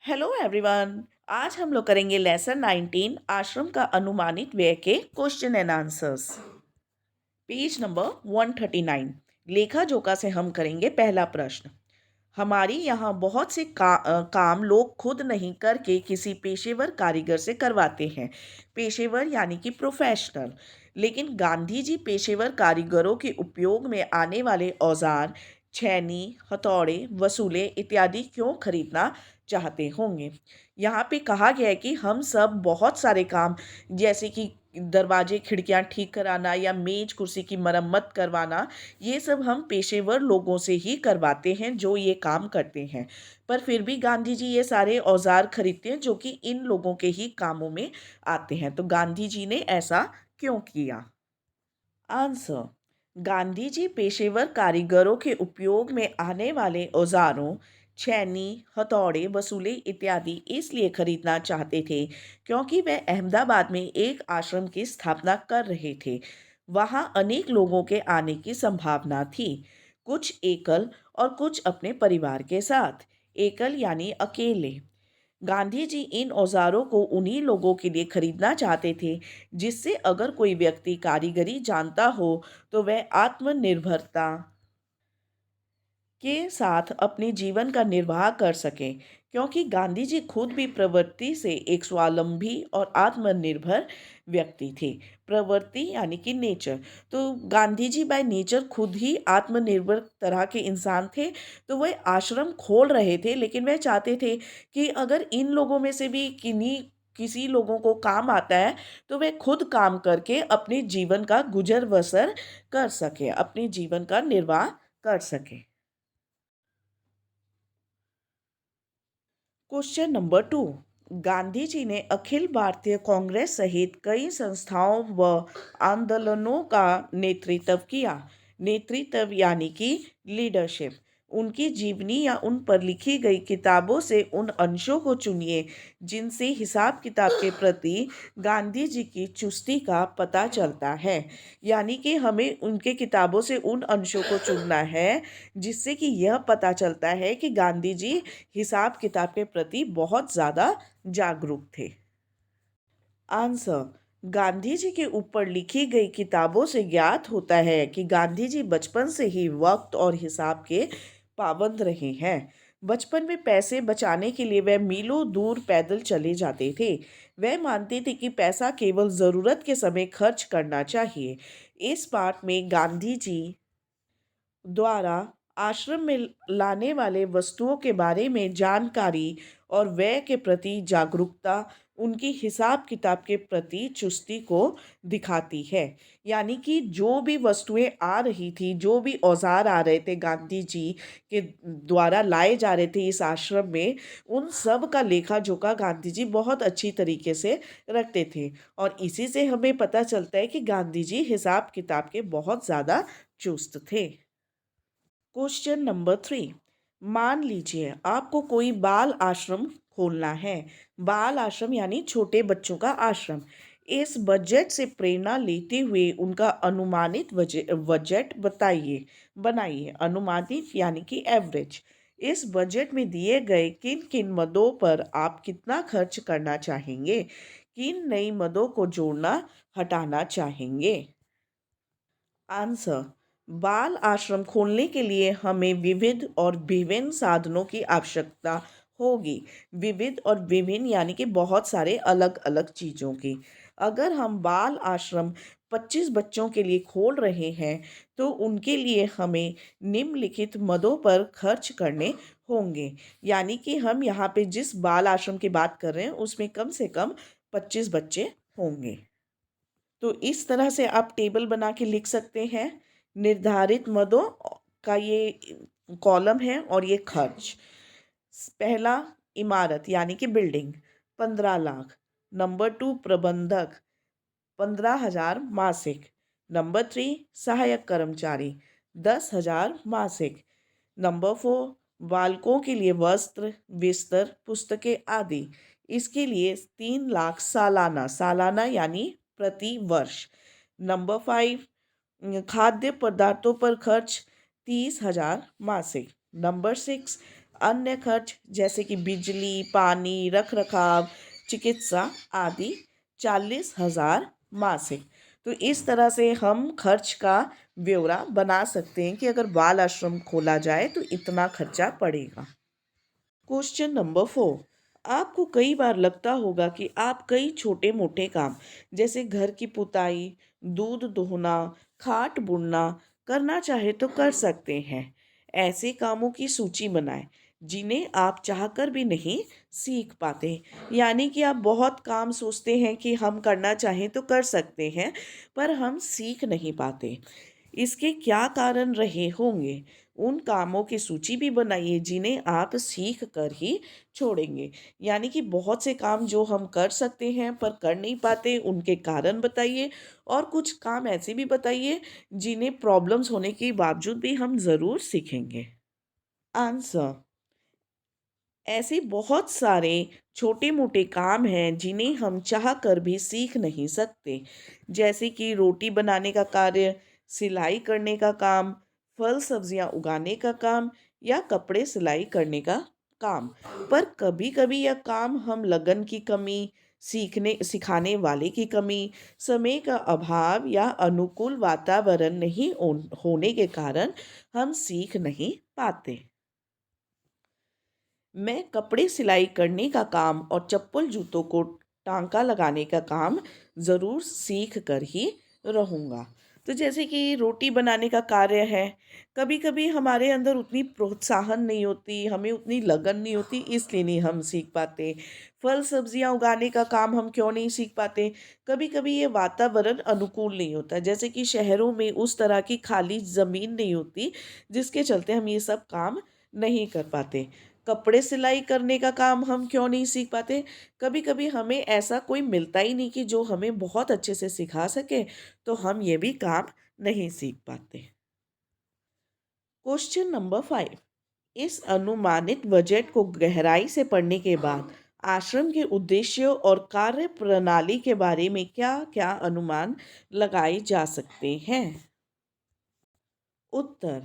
Hello everyone. आज हम लोग करेंगे लेसन 19 आश्रम का अनुमानित व्यय के question and answers. Page number 139। लेखा जोखा से हम करेंगे पहला प्रश्न। हमारी यहाँ बहुत से काम लोग खुद नहीं करके किसी पेशेवर कारीगर से करवाते हैं। पेशेवर यानी कि प्रोफेशनल। लेकिन गांधी जी पेशेवर कारीगरों के उपयोग में आने वाले औजार, छैनी, हथौड़े, वसूले इत्यादि क्यों खरीदना चाहते होंगे। यहाँ पे कहा गया है कि हम सब बहुत सारे काम, जैसे कि दरवाजे खिड़कियाँ ठीक कराना या मेज कुर्सी की मरम्मत करवाना, ये सब हम पेशेवर लोगों से ही करवाते हैं जो ये काम करते हैं। पर फिर भी गांधी जी ये सारे औजार खरीदते हैं जो कि इन लोगों के ही कामों में आते हैं। तो गांधी जी ने ऐसा क्यों किया। आंसर। गांधी जी पेशेवर कारीगरों के उपयोग में आने वाले औजारों, छैनी, हथौड़े, वसूले इत्यादि इसलिए खरीदना चाहते थे क्योंकि वे अहमदाबाद में एक आश्रम की स्थापना कर रहे थे। वहाँ अनेक लोगों के आने की संभावना थी, कुछ एकल और कुछ अपने परिवार के साथ। एकल यानी अकेले। गांधी जी इन औजारों को उन्हीं लोगों के लिए खरीदना चाहते थे जिससे अगर कोई व्यक्ति कारीगरी जानता हो तो वह आत्मनिर्भरता के साथ अपने जीवन का निर्वाह कर सकें, क्योंकि गांधी जी खुद भी प्रवृत्ति से एक स्वावलंबी और आत्मनिर्भर व्यक्ति थे। प्रवृत्ति यानी कि नेचर। तो गांधी जी बाय नेचर खुद ही आत्मनिर्भर तरह के इंसान थे। तो वह आश्रम खोल रहे थे, लेकिन वह चाहते थे कि अगर इन लोगों में से भी किन्हीं किसी लोगों को काम आता है तो वे खुद काम करके अपने जीवन का गुजर बसर कर सके, अपने जीवन का निर्वाह कर सके। Question number 2। गांधी जी ने अखिल भारतीय कांग्रेस सहित कई संस्थाओं व आंदोलनों का नेतृत्व किया। नेतृत्व यानी कि लीडरशिप। उनकी जीवनी या उन पर लिखी गई किताबों से उन अंशों को चुनिए जिनसे हिसाब किताब के प्रति गांधी जी की चुस्ती का पता चलता है। यानी कि हमें उनके किताबों से उन अंशों को चुनना है जिससे कि यह पता चलता है कि गांधी जी हिसाब किताब के प्रति बहुत ज़्यादा जागरूक थे। आंसर। गांधी जी के ऊपर लिखी गई किताबों से ज्ञात होता है कि गांधी जी बचपन से ही वक्त और हिसाब के पाबंद रहे हैं। बचपन में पैसे बचाने के लिए वह मीलों दूर पैदल चले जाते थे। वह मानते थे कि पैसा केवल ज़रूरत के समय खर्च करना चाहिए। इस पाठ में गांधी जी द्वारा आश्रम में लाने वाले वस्तुओं के बारे में जानकारी और व्यय के प्रति जागरूकता उनकी हिसाब किताब के प्रति चुस्ती को दिखाती है। यानी कि जो भी वस्तुएं आ रही थी, जो भी औजार आ रहे थे गांधी जी के द्वारा लाए जा रहे थे इस आश्रम में, उन सब का लेखा जोखा गांधी जी बहुत अच्छी तरीके से रखते थे। और इसी से हमें पता चलता है कि गांधी जी हिसाब किताब के बहुत ज़्यादा चुस्त थे। Question number 3। मान लीजिए आपको कोई बाल आश्रम खोलना है। बाल आश्रम यानी छोटे बच्चों का आश्रम। इस बजट से प्रेरणा लेते हुए उनका अनुमानित बजट बताइए, बनाइए। अनुमानित यानी कि एवरेज। इस बजट में दिए गए किन किन मदों पर आप कितना खर्च करना चाहेंगे, किन नई मदों को जोड़ना हटाना चाहेंगे। आंसर। बाल आश्रम खोलने के लिए हमें विविध और विभिन्न साधनों की आवश्यकता होगी। विविध और विभिन्न यानी कि बहुत सारे अलग अलग चीज़ों की। अगर हम बाल आश्रम 25 बच्चों के लिए खोल रहे हैं तो उनके लिए हमें निम्नलिखित मदों पर खर्च करने होंगे। यानी कि हम यहाँ पे जिस बाल आश्रम की बात कर रहे हैं उसमें कम से कम 25 बच्चे होंगे। तो इस तरह से आप टेबल बना के लिख सकते हैं। निर्धारित मदों का ये कॉलम है और ये खर्च। पहला, इमारत यानी कि बिल्डिंग, 15 लाख। नंबर 2, प्रबंधक, 15,000 मासिक। नंबर 3, सहायक कर्मचारी, 10,000 मासिक। नंबर 4, बालकों के लिए वस्त्र, बिस्तर, पुस्तकें आदि। इसके लिए 3 लाख सालाना। सालाना यानी प्रति वर्ष। नंबर 5, खाद्य पदार्थों पर खर्च, 30,000 मासिक। नंबर 6, अन्य खर्च जैसे कि बिजली, पानी, रखरखाव, चिकित्सा आदि 40,000 मासिक। तो इस तरह से हम खर्च का ब्यौरा बना सकते हैं कि अगर बाल आश्रम खोला जाए तो इतना खर्चा पड़ेगा। Question number 4। आपको कई बार लगता होगा कि आप कई छोटे मोटे काम जैसे घर की पुताई, दूध दोहना, खाट बुनना करना चाहे तो कर सकते हैं। ऐसे कामों की सूची बनाएं जिन्हें आप चाहकर भी नहीं सीख पाते। यानी कि आप बहुत काम सोचते हैं कि हम करना चाहें तो कर सकते हैं, पर हम सीख नहीं पाते। इसके क्या कारण रहे होंगे? उन कामों की सूची भी बनाइए जिन्हें आप सीख कर ही छोड़ेंगे। यानी कि बहुत से काम जो हम कर सकते हैं पर कर नहीं पाते, उनके कारण बताइए, और कुछ काम ऐसे भी बताइए जिन्हें प्रॉब्लम्स होने के बावजूद भी हम ज़रूर सीखेंगे। आंसर: ऐसे बहुत सारे छोटे मोटे काम हैं जिन्हें हम चाह कर भी सीख नहीं सकते, जैसे कि रोटी बनाने का कार्य, सिलाई करने का काम, फल सब्जियां उगाने का काम या कपड़े सिलाई करने का काम। पर कभी कभी यह काम हम लगन की कमी, सीखने सिखाने वाले की कमी, समय का अभाव या अनुकूल वातावरण नहीं होने के कारण हम सीख नहीं पाते। मैं कपड़े सिलाई करने का काम और चप्पल जूतों को टांका लगाने का काम ज़रूर सीख कर ही रहूँगा। तो जैसे कि रोटी बनाने का कार्य है, कभी कभी हमारे अंदर उतनी प्रोत्साहन नहीं होती, हमें उतनी लगन नहीं होती, इसलिए नहीं हम सीख पाते। फल सब्जियां उगाने का काम हम क्यों नहीं सीख पाते? कभी कभी ये वातावरण अनुकूल नहीं होता, जैसे कि शहरों में उस तरह की खाली ज़मीन नहीं होती, जिसके चलते हम ये सब काम नहीं कर पाते। कपड़े सिलाई करने का काम हम क्यों नहीं सीख पाते? कभी कभी हमें ऐसा कोई मिलता ही नहीं कि जो हमें बहुत अच्छे से सिखा सके, तो हम ये भी काम नहीं सीख पाते। Question number 5। इस अनुमानित बजट को गहराई से पढ़ने के बाद आश्रम के उद्देश्यों और कार्य प्रणाली के बारे में क्या क्या अनुमान लगाए जा सकते हैं? उत्तर: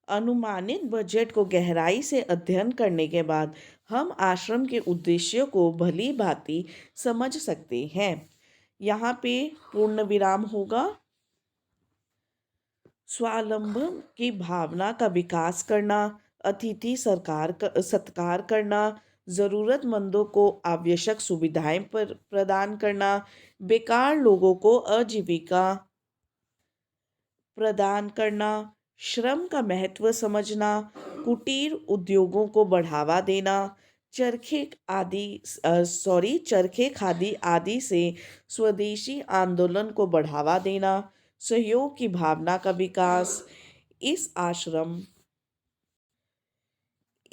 अनुमानित बजट को गहराई से अध्ययन करने के बाद हम आश्रम के उद्देश्यों को भली भांति समझ सकते हैं। यहाँ पे पूर्ण विराम होगा। स्वावलंबन की भावना का विकास करना, अतिथि सत्कार करना, ज़रूरतमंदों को आवश्यक सुविधाएं प्रदान करना, बेकार लोगों को आजीविका प्रदान करना, श्रम का महत्व समझना, कुटीर उद्योगों को बढ़ावा देना, चरखे खादी आदि से स्वदेशी आंदोलन को बढ़ावा देना, सहयोग की भावना का विकास। इस आश्रम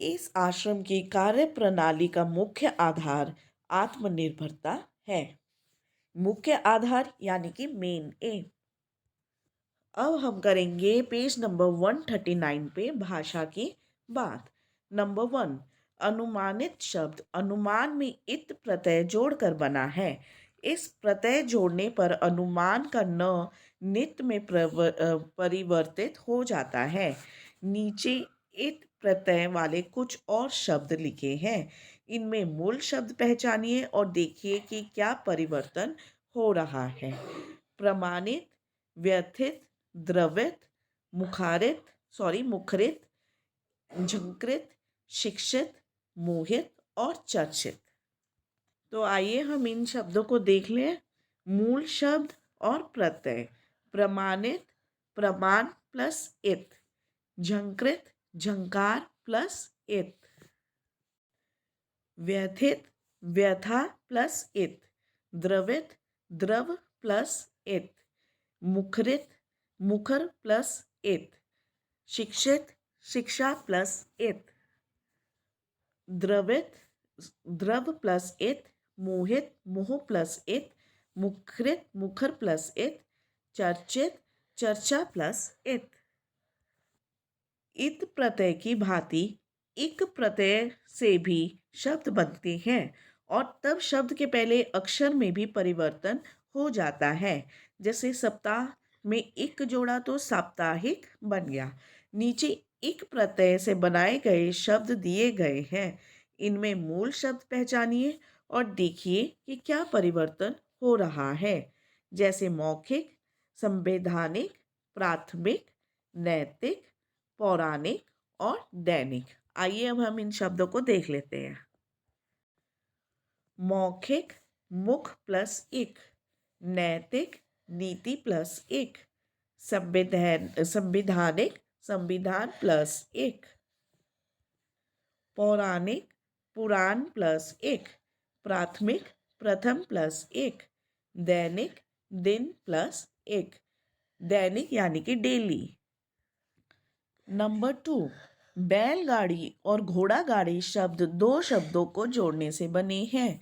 इस आश्रम की कार्य प्रणाली का मुख्य आधार आत्मनिर्भरता है। मुख्य आधार यानी कि मेन एम। अब हम करेंगे पेज नंबर 139 पे भाषा की बात। नंबर 1, अनुमानित शब्द अनुमान में इत प्रत्यय जोड़कर बना है। इस प्रत्यय जोड़ने पर अनुमान का न नित में परिवर्तित हो जाता है। नीचे इत प्रत्यय वाले कुछ और शब्द लिखे हैं। इनमें मूल शब्द पहचानिए और देखिए कि क्या परिवर्तन हो रहा है। प्रमाणित, व्यथित, द्रवित, मुखरित, झंकृत, शिक्षित, मोहित और चर्चित। तो आइए हम इन शब्दों को देख लें। मूल शब्द और प्रत्यय। प्रमाणित, प्रमाण प्लस इत। झंकृत, झंकार प्लस इत। व्यथित, व्यथा प्लस इत। द्रवित, द्रव प्लस इत। मुखरित, मुखर प्लस इत। शिक्षित, शिक्षा प्लस इत। द्रवित, द्रव प्लस इत। मोहित, मोह प्लस इत। मुखरित, मुखर प्लस इत। चर्चित, चर्चा प्लस इत। इत प्रत्यय की भांति इक प्रत्यय से भी शब्द बनते हैं और तब शब्द के पहले अक्षर में भी परिवर्तन हो जाता है। जैसे सप्ताह में इक जोड़ा तो साप्ताहिक बन गया। नीचे इक प्रत्यय से बनाए गए शब्द दिए गए हैं। इनमें मूल शब्द पहचानिए और देखिए कि क्या परिवर्तन हो रहा है। जैसे मौखिक, संवैधानिक, प्राथमिक, नैतिक, पौराणिक और दैनिक। आइए अब हम इन शब्दों को देख लेते हैं। मौखिक, मुख प्लस इक। नैतिक, नीति प्लस इक। संविधानिक, संविधान प्लस इक। पौराणिक, पुराण प्लस इक। प्राथमिक, प्रथम प्लस इक। दैनिक, दिन प्लस इक। दैनिक यानी कि डेली। नंबर 2, बैलगाड़ी और घोड़ा गाड़ी शब्द दो शब्दों को जोड़ने से बने हैं।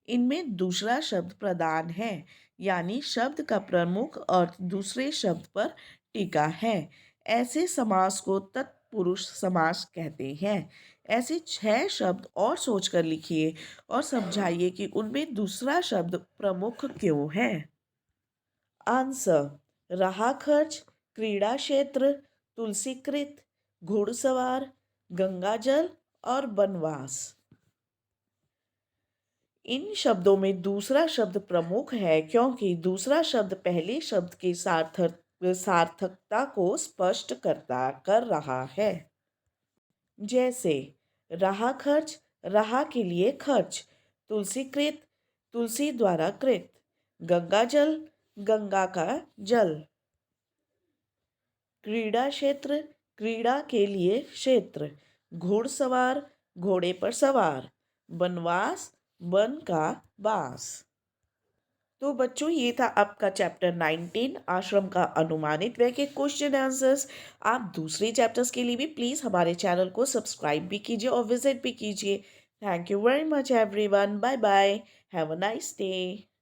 इनमें दूसरा शब्द प्रधान है, यानी शब्द का प्रमुख अर्थ दूसरे शब्द पर टिका है। ऐसे समास को तत्पुरुष समास कहते हैं। ऐसे 6 शब्द और सोचकर लिखिए और समझाइए कि उनमें दूसरा शब्द प्रमुख क्यों है। आंसर: रहा खर्च, क्रीड़ा क्षेत्र, तुलसीकृत, घुड़सवार, गंगाजल और बनवास। इन शब्दों में दूसरा शब्द प्रमुख है क्योंकि दूसरा शब्द पहले शब्द की सार्थकता को स्पष्ट कर रहा है। जैसे रहा खर्च, रहा के लिए खर्च। तुलसीकृत, तुलसी द्वारा कृत। गंगाजल, गंगा का जल। क्रीड़ा क्षेत्र, क्रीड़ा के लिए क्षेत्र। घुड़सवार, घोड़े पर सवार। बनवास, वन का वास। तो बच्चों, ये था आपका चैप्टर 19 आश्रम का अनुमानित व्यय के क्वेश्चन आंसर्स। आप दूसरे चैप्टर्स के लिए भी प्लीज़ हमारे चैनल को सब्सक्राइब भी कीजिए और विजिट भी कीजिए। Thank you very much everyone. Bye bye. Have a nice day.